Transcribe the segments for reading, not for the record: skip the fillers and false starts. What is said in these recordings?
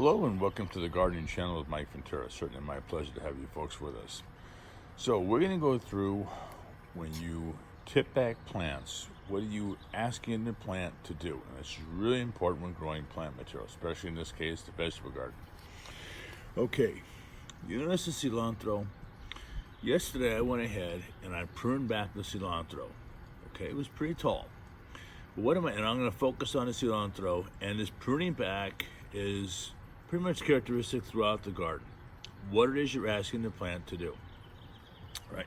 Hello and welcome to the gardening channel with Mike Ventura. Certainly my pleasure to have you folks with us. So we're going to go through when you tip back plants, what are you asking the plant to do? And it's really important when growing plant material, especially in this case, the vegetable garden. Okay, you notice the cilantro? Yesterday I went ahead and I pruned back the cilantro. Okay, it was pretty tall. But and I'm going to focus on the cilantro, and this pruning back is pretty much characteristic throughout the garden. What it is you're asking the plant to do. Right.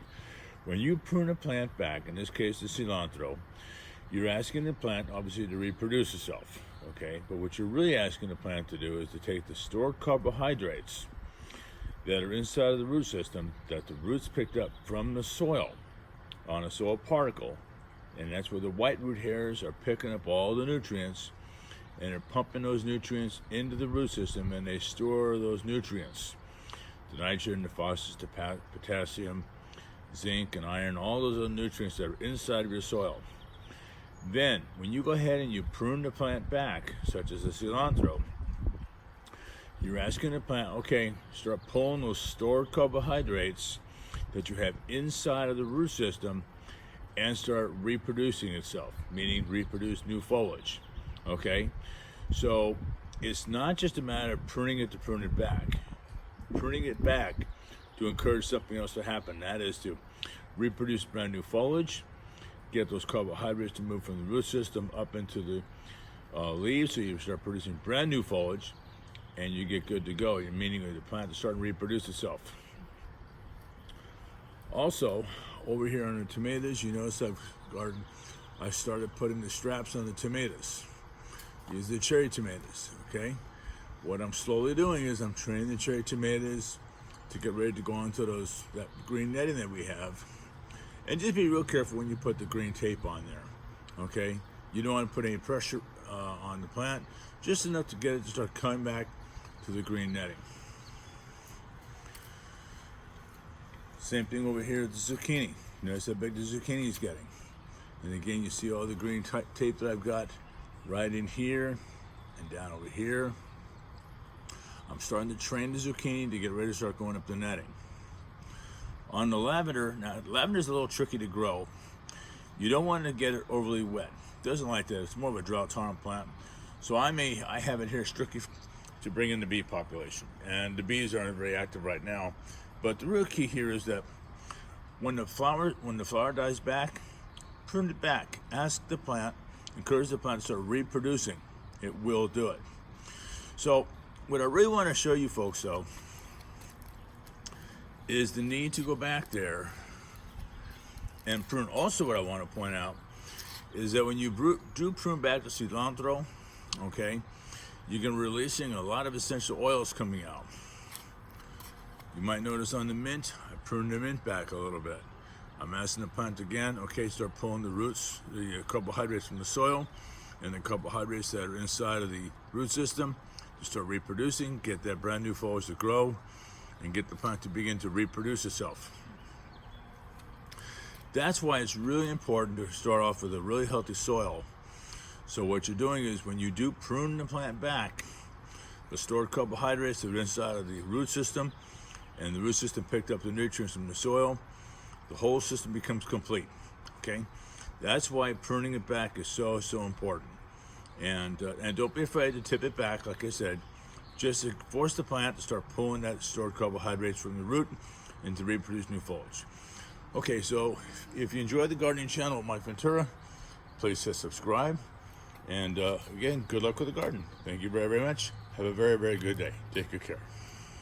When you prune a plant back, in this case the cilantro, you're asking the plant obviously to reproduce itself. Okay, but what you're really asking the plant to do is to take the stored carbohydrates that are inside of the root system that the roots picked up from the soil on a soil particle, and that's where the white root hairs are picking up all the nutrients, and they're pumping those nutrients into the root system, and they store those nutrients, the nitrogen, the phosphorus, the potassium, zinc, and iron, all those other nutrients that are inside of your soil. Then, when you go ahead and you prune the plant back, such as the cilantro, you're asking the plant, okay, start pulling those stored carbohydrates that you have inside of the root system and start reproducing itself, meaning reproduce new foliage. Okay, so it's not just a matter of pruning it to prune it back. Pruning it back to encourage something else to happen. That is to reproduce brand new foliage, get those carbohydrates to move from the root system up into the leaves, so you start producing brand new foliage, and you get good to go. You're meaning the plant to start to reproduce itself. Also, over here on the tomatoes, you notice I started putting the straps on the tomatoes. These are the cherry tomatoes, okay? What I'm slowly doing is I'm training the cherry tomatoes to get ready to go onto that green netting that we have. And just be real careful when you put the green tape on there, okay? You don't want to put any pressure on the plant, just enough to get it to start coming back to the green netting. Same thing over here with the zucchini. Notice how big the zucchini is getting. And again, you see all the green tape that I've got right in here and down over here. I'm starting to train the zucchini to get ready to start going up the netting. On the lavender, now lavender's a little tricky to grow. You don't want to get it overly wet. It doesn't like that. It's more of a drought-tolerant plant. So I have it here strictly to bring in the bee population. And the bees aren't very active right now. But the real key here is that when the flower dies back, prune it back. Ask the plant, encourage the plant to start reproducing. It will do it. So what I really want to show you folks though is the need to go back there and prune. Also what I want to point out is that when you do prune back the cilantro, okay, you're going to be releasing a lot of essential oils coming out. You might notice on the mint, I pruned the mint back a little bit. I'm asking the plant again, okay, start pulling the roots, the carbohydrates from the soil, and the carbohydrates that are inside of the root system to start reproducing, get that brand new foliage to grow, and get the plant to begin to reproduce itself. That's why it's really important to start off with a really healthy soil. So what you're doing is when you do prune the plant back, the stored carbohydrates that are inside of the root system, and the root system picked up the nutrients from the soil, the whole system becomes complete, okay? That's why pruning it back is so important. And don't be afraid to tip it back, like I said, just to force the plant to start pulling that stored carbohydrates from the root and to reproduce new foliage. Okay, so if you enjoyed the gardening channel with Mike Ventura, please hit subscribe. And again, good luck with the garden. Thank you very much. Have a very good day. Take good care.